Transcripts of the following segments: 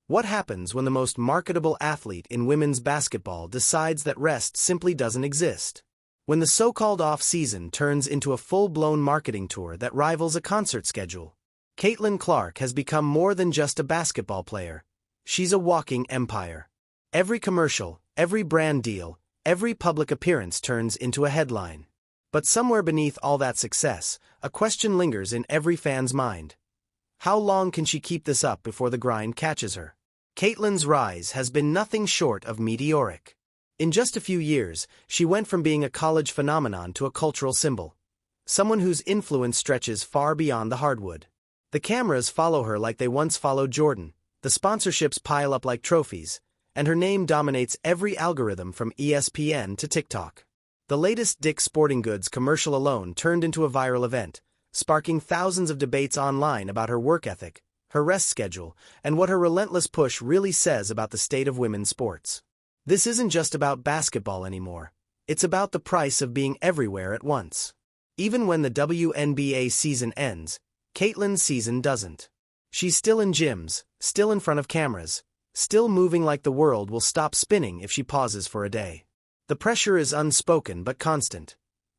What happens when the most marketable athlete in women's basketball decides that rest simply doesn't exist? When the so-called off-season turns into a full-blown marketing tour that rivals a concert schedule? Caitlin Clark has become more than just a basketball player. She's a walking empire. Every commercial, every brand deal, every public appearance turns into a headline. But somewhere beneath all that success, a question lingers in every fan's mind. How long can she keep this up before the grind catches her? Caitlin's rise has been nothing short of meteoric. In just a few years, she went from being a college phenomenon to a cultural symbol. Someone whose influence stretches far beyond the hardwood. The cameras follow her like they once followed Jordan, the sponsorships pile up like trophies, and her name dominates every algorithm from ESPN to TikTok. The latest Dick's Sporting Goods commercial alone turned into a viral event, sparking thousands of debates online about her work ethic, her rest schedule, and what her relentless push really says about the state of women's sports. This isn't just about basketball anymore. It's about the price of being everywhere at once. Even when the WNBA season ends, Caitlin's season doesn't. She's still in gyms, still in front of cameras, still moving like the world will stop spinning if she pauses for a day. The pressure is unspoken but constant.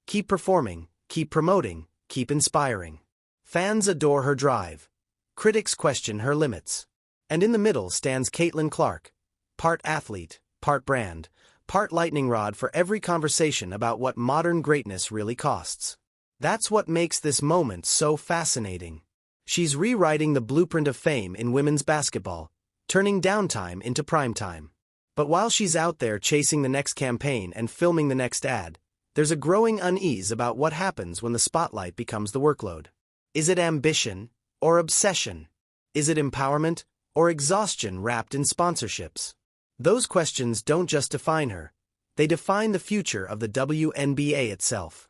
Keep performing, keep promoting, keep inspiring. Fans adore her drive. Critics question her limits. And in the middle stands Caitlin Clark, part athlete, part brand, part lightning rod for every conversation about what modern greatness really costs. That's what makes this moment so fascinating. She's rewriting the blueprint of fame in women's basketball, turning downtime into primetime. But while she's out there chasing the next campaign and filming the next ad, there's a growing unease about what happens when the spotlight becomes the workload. Is it ambition or obsession? Is it empowerment or exhaustion wrapped in sponsorships? Those questions don't just define her, they define the future of the WNBA itself.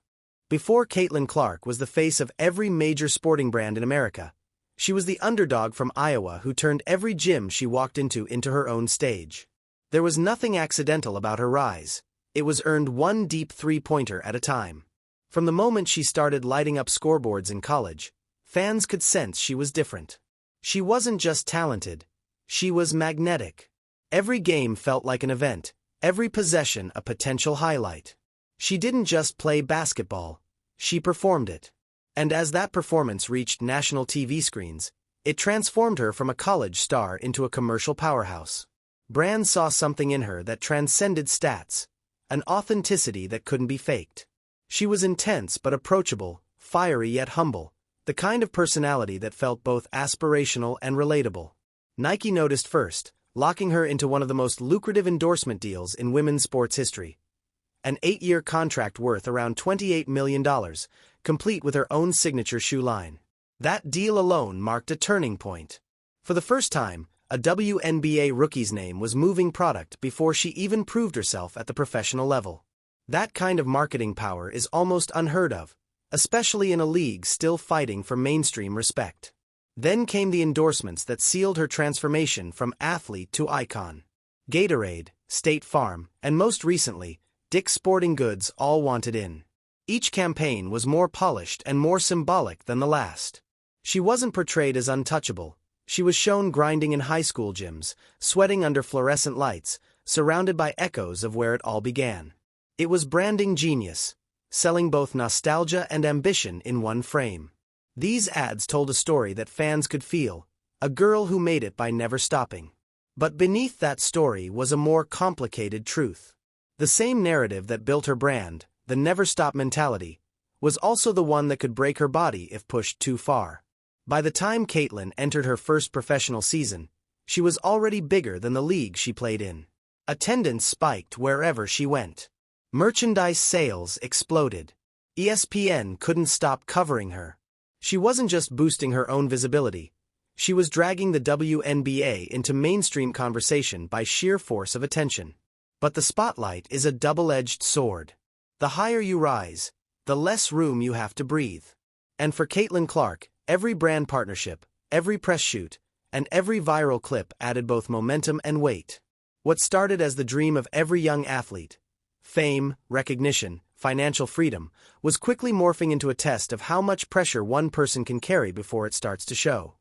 Before Caitlin Clark was the face of every major sporting brand in America, she was the underdog from Iowa who turned every gym she walked into her own stage. There was nothing accidental about her rise. It was earned one deep three-pointer at a time. From the moment she started lighting up scoreboards in college, fans could sense she was different. She wasn't just talented, she was magnetic. Every game felt like an event, every possession a potential highlight. She didn't just play basketball, she performed it. And as that performance reached national TV screens, it transformed her from a college star into a commercial powerhouse. Brands saw something in her that transcended stats, an authenticity that couldn't be faked. She was intense but approachable, fiery yet humble, the kind of personality that felt both aspirational and relatable. Nike noticed first, locking her into one of the most lucrative endorsement deals in women's sports history. An 8-year contract worth around $28 million, complete with her own signature shoe line. That deal alone marked a turning point. For the first time, a WNBA rookie's name was moving product before she even proved herself at the professional level. That kind of marketing power is almost unheard of, especially in a league still fighting for mainstream respect. Then came the endorsements that sealed her transformation from athlete to icon. Gatorade, State Farm, and most recently, Dick's Sporting Goods all wanted in. Each campaign was more polished and more symbolic than the last. She wasn't portrayed as untouchable. She was shown grinding in high school gyms, sweating under fluorescent lights, surrounded by echoes of where it all began. It was branding genius, selling both nostalgia and ambition in one frame. These ads told a story that fans could feel, a girl who made it by never stopping. But beneath that story was a more complicated truth. The same narrative that built her brand, the never-stop mentality, was also the one that could break her body if pushed too far. By the time Caitlin entered her first professional season, she was already bigger than the league she played in. Attendance spiked wherever she went. Merchandise sales exploded. ESPN couldn't stop covering her. She wasn't just boosting her own visibility, she was dragging the WNBA into mainstream conversation by sheer force of attention. But the spotlight is a double-edged sword. The higher you rise, the less room you have to breathe. And for Caitlin Clark, every brand partnership, every press shoot, and every viral clip added both momentum and weight. What started as the dream of every young athlete, fame, recognition, financial freedom, was quickly morphing into a test of how much pressure one person can carry before it starts to show.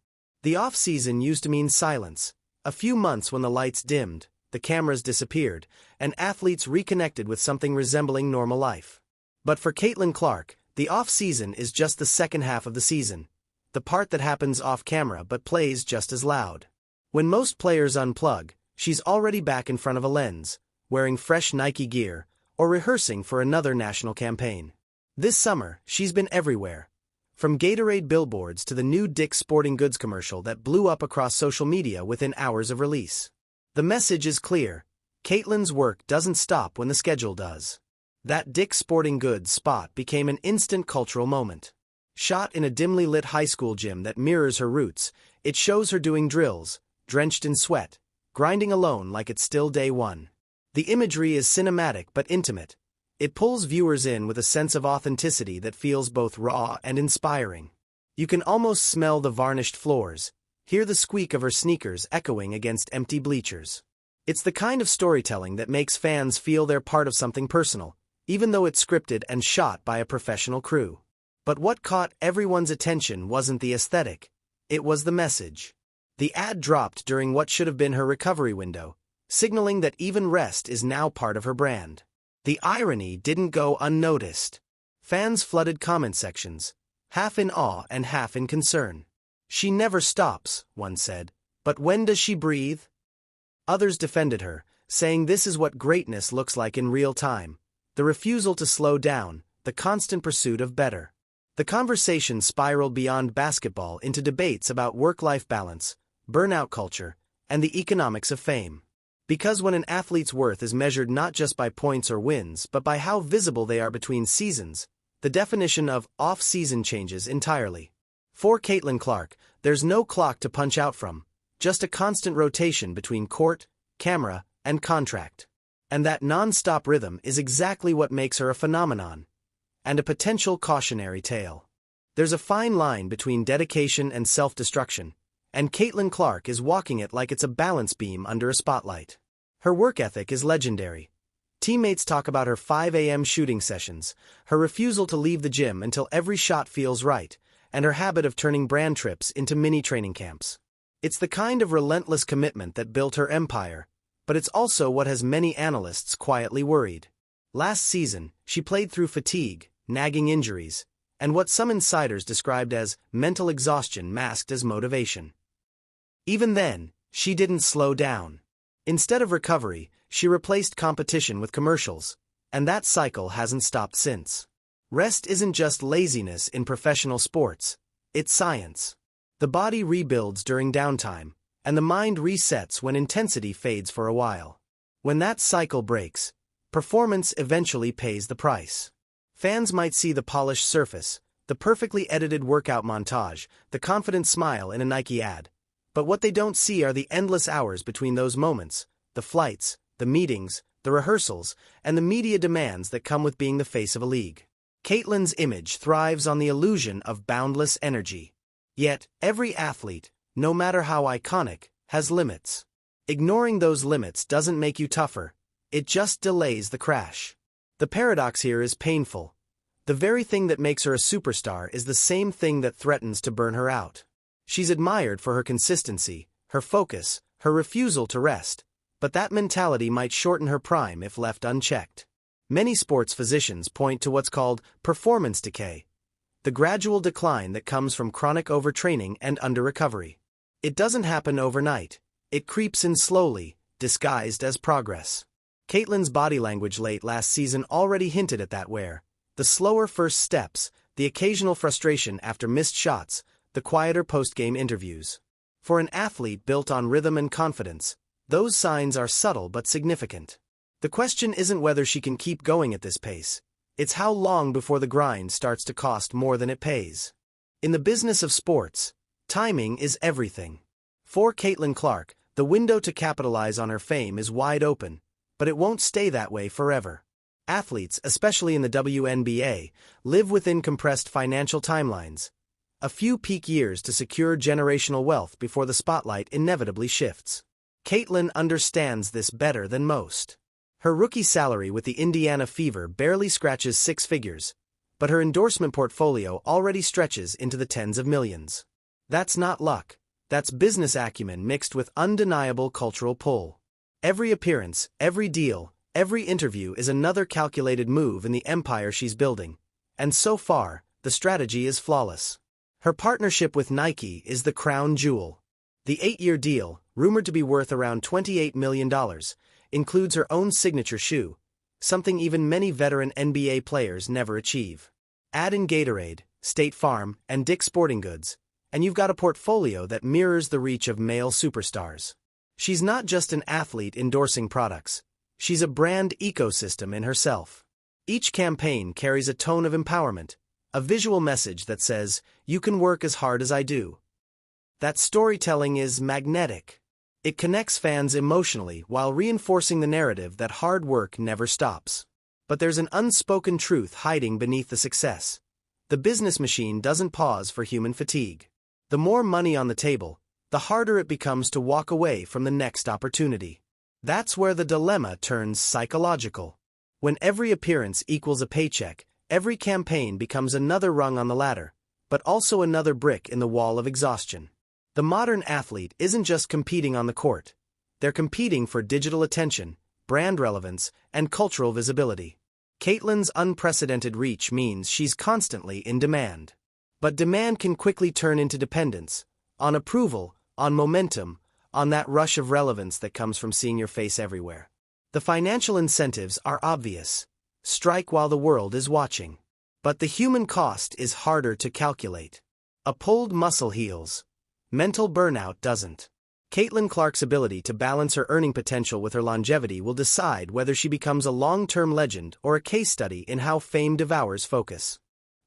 The off-season used to mean silence, A few months when the lights dimmed, the cameras disappeared, and athletes reconnected with something resembling normal life. But for Caitlin Clark, the off-season is just the second half of the season, the part that happens off-camera but plays just as loud. When most players unplug, she's already back in front of a lens, wearing fresh Nike gear, or rehearsing for another national campaign. This summer, she's been everywhere. From Gatorade billboards to the new Dick's Sporting Goods commercial that blew up across social media within hours of release. The message is clear: Caitlin's work doesn't stop when the schedule does. That Dick's Sporting Goods spot became an instant cultural moment. Shot in a dimly lit high school gym that mirrors her roots, it shows her doing drills, drenched in sweat, grinding alone like it's still day one. The imagery is cinematic but intimate. It pulls viewers in with a sense of authenticity that feels both raw and inspiring. You can almost smell the varnished floors, hear the squeak of her sneakers echoing against empty bleachers. It's the kind of storytelling that makes fans feel they're part of something personal, even though it's scripted and shot by a professional crew. But what caught everyone's attention wasn't the aesthetic, it was the message. The ad dropped during what should have been her recovery window, signaling that even rest is now part of her brand. The irony didn't go unnoticed. Fans flooded comment sections, half in awe and half in concern. "She never stops," one said, "but when does she breathe?" Others defended her, saying this is what greatness looks like in real time: the refusal to slow down, the constant pursuit of better. The conversation spiraled beyond basketball into debates about work-life balance, burnout culture, and the economics of fame. Because when an athlete's worth is measured not just by points or wins but by how visible they are between seasons, the definition of off-season changes entirely. For Caitlin Clark, there's no clock to punch out from, just a constant rotation between court, camera, and contract. And that non-stop rhythm is exactly what makes her a phenomenon, and a potential cautionary tale. There's a fine line between dedication and self-destruction, and Caitlin Clark is walking it like it's a balance beam under a spotlight. Her work ethic is legendary. Teammates talk about her 5 a.m. shooting sessions, her refusal to leave the gym until every shot feels right, and her habit of turning brand trips into mini training camps. It's the kind of relentless commitment that built her empire, but it's also what has many analysts quietly worried. Last season, she played through fatigue, nagging injuries, and what some insiders described as mental exhaustion masked as motivation. Even then, she didn't slow down. Instead of recovery, she replaced competition with commercials, and that cycle hasn't stopped since. Rest isn't just laziness in professional sports, it's science. The body rebuilds during downtime, and the mind resets when intensity fades for a while. When that cycle breaks, performance eventually pays the price. Fans might see the polished surface, the perfectly edited workout montage, the confident smile in a Nike ad. But what they don't see are the endless hours between those moments, the flights, the meetings, the rehearsals, and the media demands that come with being the face of a league. Caitlin's image thrives on the illusion of boundless energy. Yet, every athlete, no matter how iconic, has limits. Ignoring those limits doesn't make you tougher, it just delays the crash. The paradox here is painful. The very thing that makes her a superstar is the same thing that threatens to burn her out. She's admired for her consistency, her focus, her refusal to rest, but that mentality might shorten her prime if left unchecked. Many sports physicians point to what's called performance decay, the gradual decline that comes from chronic overtraining and under-recovery. It doesn't happen overnight, it creeps in slowly, disguised as progress. Caitlin's body language late last season already hinted at that where the slower first steps, the occasional frustration after missed shots, the quieter post-game interviews. For an athlete built on rhythm and confidence, those signs are subtle but significant. The question isn't whether she can keep going at this pace, it's how long before the grind starts to cost more than it pays. In the business of sports, timing is everything. For Caitlin Clark, the window to capitalize on her fame is wide open, but it won't stay that way forever. Athletes, especially in the WNBA, live within compressed financial timelines. A few peak years to secure generational wealth before the spotlight inevitably shifts. Caitlin understands this better than most. Her rookie salary with the Indiana Fever barely scratches 6 figures, but her endorsement portfolio already stretches into the tens of millions. That's not luck, That's business acumen mixed with undeniable cultural pull. Every appearance, every deal, every interview is another calculated move in the empire she's building. And so far, the strategy is flawless. Her partnership with Nike is the crown jewel. The 8-year deal, rumored to be worth around $28 million, includes her own signature shoe, something even many veteran NBA players never achieve. Add in Gatorade, State Farm, and Dick's Sporting Goods, and you've got a portfolio that mirrors the reach of male superstars. She's not just an athlete endorsing products. She's a brand ecosystem in herself. Each campaign carries a tone of empowerment, a visual message that says, "You can work as hard as I do." That storytelling is magnetic. It connects fans emotionally while reinforcing the narrative that hard work never stops. But there's an unspoken truth hiding beneath the success. The business machine doesn't pause for human fatigue. The more money on the table, the harder it becomes to walk away from the next opportunity. That's where the dilemma turns psychological. When every appearance equals a paycheck, every campaign becomes another rung on the ladder, but also another brick in the wall of exhaustion. The modern athlete isn't just competing on the court. They're competing for digital attention, brand relevance, and cultural visibility. Caitlyn's unprecedented reach means she's constantly in demand. But demand can quickly turn into dependence, on approval, on momentum, on that rush of relevance that comes from seeing your face everywhere. The financial incentives are obvious. Strike while the world is watching. But the human cost is harder to calculate. A pulled muscle heals. Mental burnout doesn't. Caitlin Clark's ability to balance her earning potential with her longevity will decide whether she becomes a long-term legend or a case study in how fame devours focus.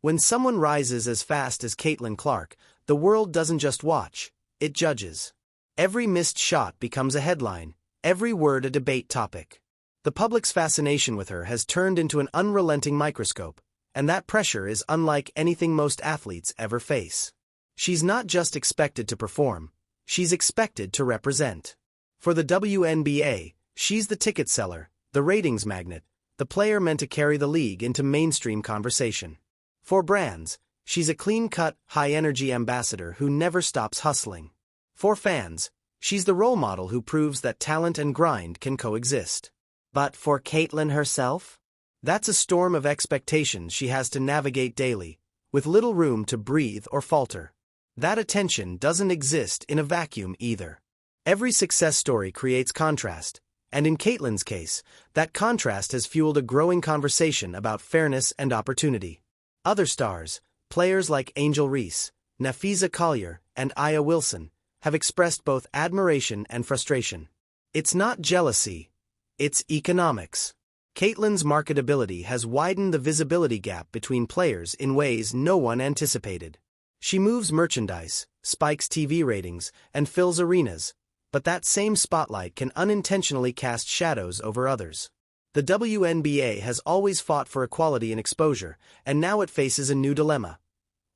When someone rises as fast as Caitlin Clark, the world doesn't just watch, it judges. Every missed shot becomes a headline, every word a debate topic. The public's fascination with her has turned into an unrelenting microscope, and that pressure is unlike anything most athletes ever face. She's not just expected to perform, she's expected to represent. For the WNBA, she's the ticket seller, the ratings magnet, the player meant to carry the league into mainstream conversation. For brands, she's a clean-cut, high-energy ambassador who never stops hustling. For fans, she's the role model who proves that talent and grind can coexist. But for Caitlin herself? That's a storm of expectations she has to navigate daily, with little room to breathe or falter. That attention doesn't exist in a vacuum either. Every success story creates contrast, and in Caitlin's case, that contrast has fueled a growing conversation about fairness and opportunity. Other stars, players like Angel Reese, Nafisa Collier, and Aya Wilson, have expressed both admiration and frustration. It's not jealousy, it's economics. Caitlin's marketability has widened the visibility gap between players in ways no one anticipated. She moves merchandise, spikes TV ratings, and fills arenas, but that same spotlight can unintentionally cast shadows over others. The WNBA has always fought for equality and exposure, and now it faces a new dilemma.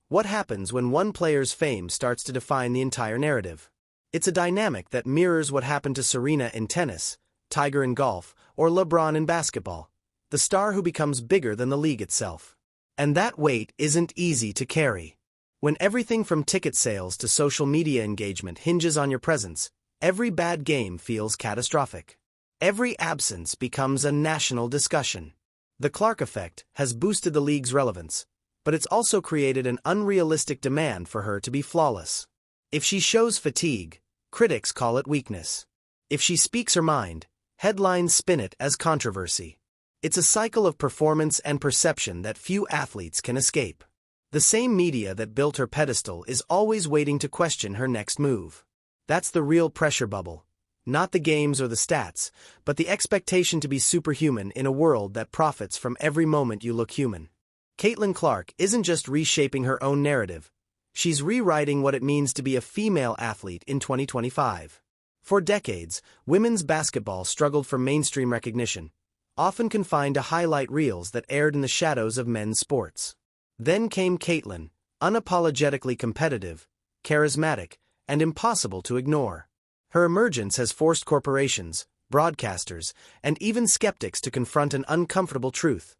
What happens when one player's fame starts to define the entire narrative? It's a dynamic that mirrors what happened to Serena in tennis, Tiger in golf, or LeBron in basketball, the star who becomes bigger than the league itself. And that weight isn't easy to carry. When everything from ticket sales to social media engagement hinges on your presence, every bad game feels catastrophic. Every absence becomes a national discussion. The Clark effect has boosted the league's relevance, but it's also created an unrealistic demand for her to be flawless. If she shows fatigue, critics call it weakness. If she speaks her mind, headlines spin it as controversy. It's a cycle of performance and perception that few athletes can escape. The same media that built her pedestal is always waiting to question her next move. That's the real pressure bubble. Not the games or the stats, but the expectation to be superhuman in a world that profits from every moment you look human. Caitlin Clark isn't just reshaping her own narrative. She's rewriting what it means to be a female athlete in 2025. For decades, women's basketball struggled for mainstream recognition, often confined to highlight reels that aired in the shadows of men's sports. Then came Caitlin, unapologetically competitive, charismatic, and impossible to ignore. Her emergence has forced corporations, broadcasters, and even skeptics to confront an uncomfortable truth.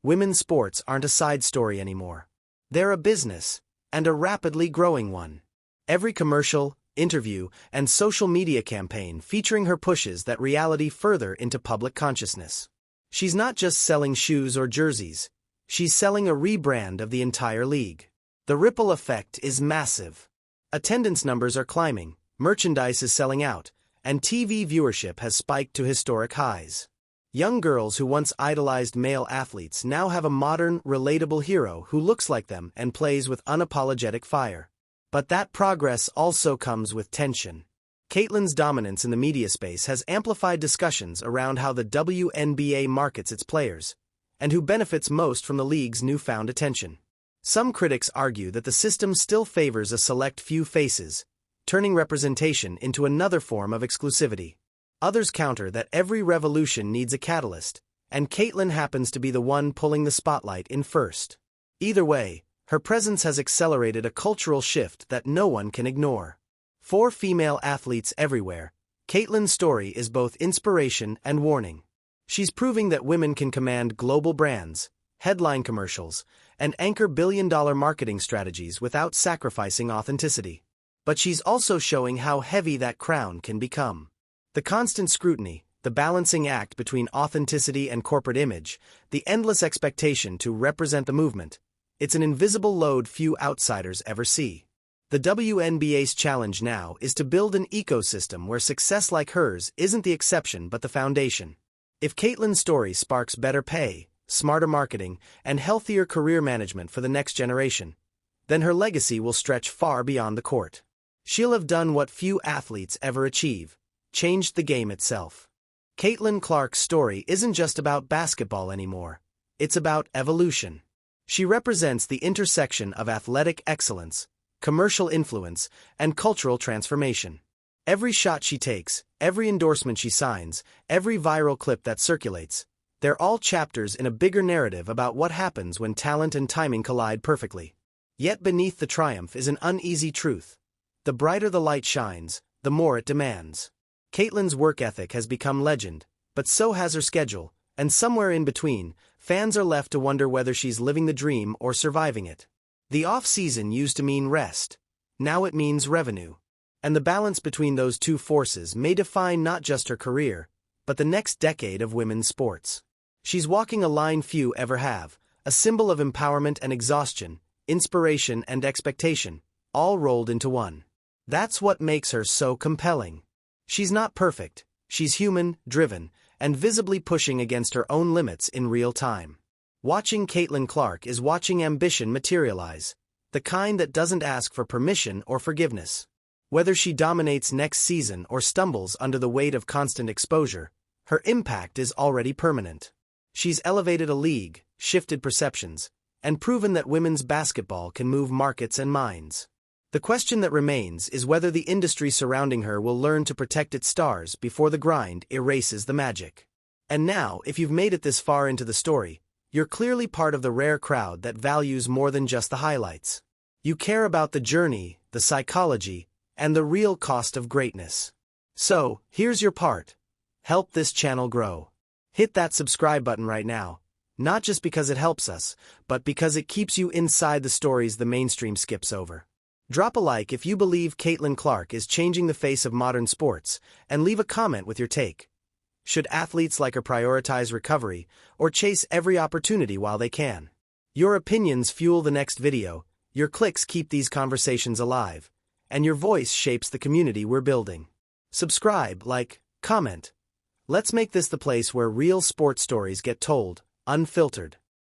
Women's sports aren't a side story anymore. They're a business, and a rapidly growing one. Every commercial, interview, and social media campaign featuring her pushes that reality further into public consciousness. She's not just selling shoes or jerseys, she's selling a rebrand of the entire league. The ripple effect is massive. Attendance numbers are climbing, merchandise is selling out, and TV viewership has spiked to historic highs. Young girls who once idolized male athletes now have a modern, relatable hero who looks like them and plays with unapologetic fire. But that progress also comes with tension. Caitlyn's dominance in the media space has amplified discussions around how the WNBA markets its players, and who benefits most from the league's newfound attention. Some critics argue that the system still favors a select few faces, turning representation into another form of exclusivity. Others counter that every revolution needs a catalyst, and Caitlyn happens to be the one pulling the spotlight in first. Either way, her presence has accelerated a cultural shift that no one can ignore. For female athletes everywhere, Caitlyn's story is both inspiration and warning. She's proving that women can command global brands, headline commercials, and anchor billion-dollar marketing strategies without sacrificing authenticity. But she's also showing how heavy that crown can become. The constant scrutiny, the balancing act between authenticity and corporate image, the endless expectation to represent the movement, it's an invisible load few outsiders ever see. The WNBA's challenge now is to build an ecosystem where success like hers isn't the exception but the foundation. If Caitlyn's story sparks better pay, smarter marketing, and healthier career management for the next generation, then her legacy will stretch far beyond the court. She'll have done what few athletes ever achieve: changed the game itself. Caitlyn Clark's story isn't just about basketball anymore. It's about evolution. She represents the intersection of athletic excellence, commercial influence, and cultural transformation. Every shot she takes, every endorsement she signs, every viral clip that circulates, they're all chapters in a bigger narrative about what happens when talent and timing collide perfectly. Yet beneath the triumph is an uneasy truth. The brighter the light shines, the more it demands. Caitlyn's work ethic has become legend, but so has her schedule, and somewhere in between, fans are left to wonder whether she's living the dream or surviving it. The off-season used to mean rest. Now it means revenue. And the balance between those two forces may define not just her career, but the next decade of women's sports. She's walking a line few ever have, a symbol of empowerment and exhaustion, inspiration and expectation, all rolled into one. That's what makes her so compelling. She's not perfect, she's human, driven, and visibly pushing against her own limits in real time. Watching Caitlyn Clark is watching ambition materialize, the kind that doesn't ask for permission or forgiveness. Whether she dominates next season or stumbles under the weight of constant exposure, her impact is already permanent. She's elevated a league, shifted perceptions, and proven that women's basketball can move markets and minds. The question that remains is whether the industry surrounding her will learn to protect its stars before the grind erases the magic. And now, if you've made it this far into the story, you're clearly part of the rare crowd that values more than just the highlights. You care about the journey, the psychology, and the real cost of greatness. So, here's your part. Help this channel grow. Hit that subscribe button right now, not just because it helps us, but because it keeps you inside the stories the mainstream skips over. Drop a like if you believe Caitlyn Clark is changing the face of modern sports, and leave a comment with your take. Should athletes like her prioritize recovery, or chase every opportunity while they can? Your opinions fuel the next video, your clicks keep these conversations alive, and your voice shapes the community we're building. Subscribe, like, comment. Let's make this the place where real sports stories get told, unfiltered.